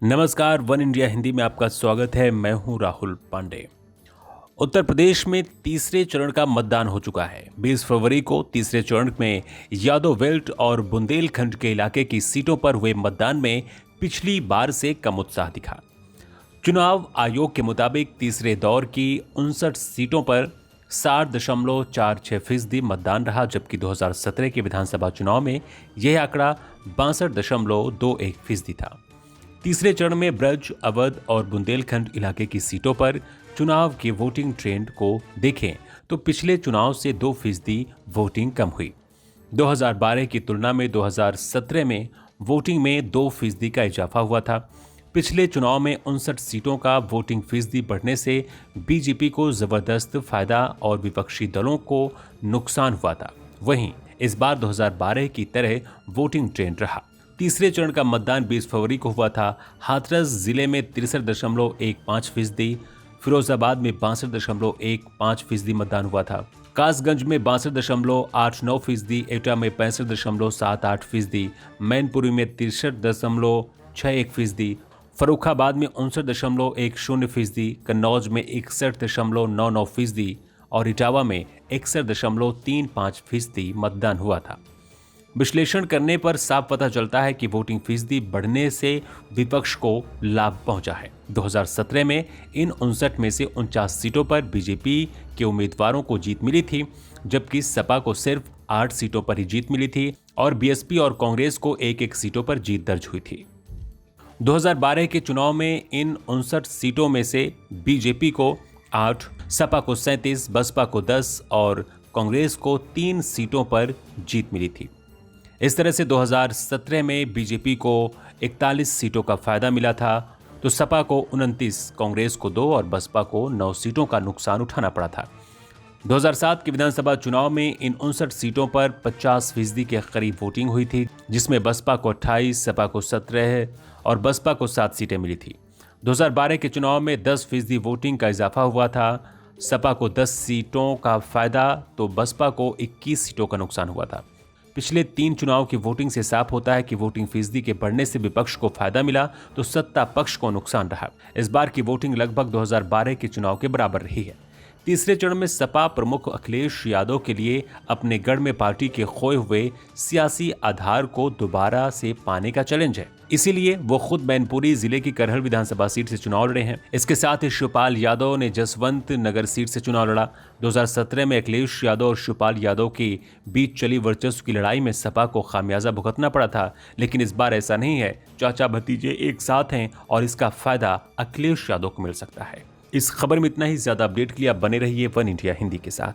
नमस्कार, one India Hindi में आपका स्वागत है। मैं हूं राहुल पांडे। उत्तर प्रदेश में तीसरे चरण का मतदान हो चुका है। 20 फरवरी को तीसरे चरण में यादव बेल्ट और बुंदेलखंड के इलाके की सीटों पर हुए मतदान में पिछली बार से कम उत्साह दिखा। चुनाव आयोग के मुताबिक तीसरे दौर की 59 सीटों पर 60.46% मतदान रहा, जबकि 2017 के विधानसभा चुनाव में यह आंकड़ा 62.21% था। तीसरे चरण में ब्रज, अवध और बुंदेलखंड इलाके की सीटों पर चुनाव के वोटिंग ट्रेंड को देखें तो पिछले चुनाव से 2% वोटिंग कम हुई। 2012 की तुलना में 2017 में वोटिंग में 2% का इजाफा हुआ था। पिछले चुनाव में 59 सीटों का वोटिंग फीसदी बढ़ने से बीजेपी को जबरदस्त फायदा और विपक्षी दलों को नुकसान हुआ था। वहीं इस बार 2012 की तरह वोटिंग ट्रेंड रहा। तीसरे चरण का मतदान 20 फरवरी को हुआ था। हाथरस जिले में 63.15%, फिरोजाबाद में 62.15% मतदान हुआ था। कासगंज में 62.89%, एटा में 65.78%, मैनपुरी में 63.61%, फर्रुखाबाद में 59.10%, कन्नौज में 61.99% और इटावा में 61.35% मतदान हुआ था। विश्लेषण करने पर साफ पता चलता है कि वोटिंग फीसदी बढ़ने से विपक्ष को लाभ पहुंचा है। 2017 में इन 59 में से 49 सीटों पर बीजेपी के उम्मीदवारों को जीत मिली थी, जबकि सपा को सिर्फ 8 सीटों पर ही जीत मिली थी और बीएसपी और कांग्रेस को एक सीटों पर जीत दर्ज हुई थी। 2012 के चुनाव में इन 59 सीटों में से बीजेपी को 8, सपा को 37, बसपा को 10 और कांग्रेस को 3 सीटों पर जीत मिली थी। इस तरह से 2017 में बीजेपी को 41 सीटों का फायदा मिला था, तो सपा को 29, कांग्रेस को 2 और बसपा को 9 सीटों का नुकसान उठाना पड़ा था। 2007 के विधानसभा चुनाव में इन 59 सीटों पर 50% के करीब वोटिंग हुई थी, जिसमें बसपा को 28, सपा को 17 और बसपा को 7 सीटें मिली थी। 2012 के चुनाव में 10% वोटिंग का इजाफा हुआ था। सपा को 10 सीटों का फायदा तो बसपा को 21 सीटों का नुकसान हुआ था। पिछले 3 चुनाव की वोटिंग से साफ होता है कि वोटिंग फीसदी के बढ़ने से विपक्ष को फायदा मिला तो सत्ता पक्ष को नुकसान रहा। इस बार की वोटिंग लगभग 2012 के चुनाव के बराबर रही है। तीसरे चरण में सपा प्रमुख अखिलेश यादव के लिए अपने गढ़ में पार्टी के खोए हुए सियासी आधार को दोबारा से पाने का चैलेंज है। इसीलिए वो खुद मैनपुरी जिले की करहल विधानसभा सीट से चुनाव लड़े हैं। इसके साथ ही शिवपाल यादव ने जसवंत नगर सीट से चुनाव लड़ा। 2017 में अखिलेश यादव और शिवपाल यादव के बीच चली वर्चस्व की लड़ाई में सपा को खामियाजा भुगतना पड़ा था, लेकिन इस बार ऐसा नहीं है। चाचा भतीजे एक साथ हैं और इसका फायदा अखिलेश यादव को मिल सकता है। इस खबर में इतना ही। ज्यादा अपडेट के लिए आप बने रहिए वन इंडिया हिंदी के साथ।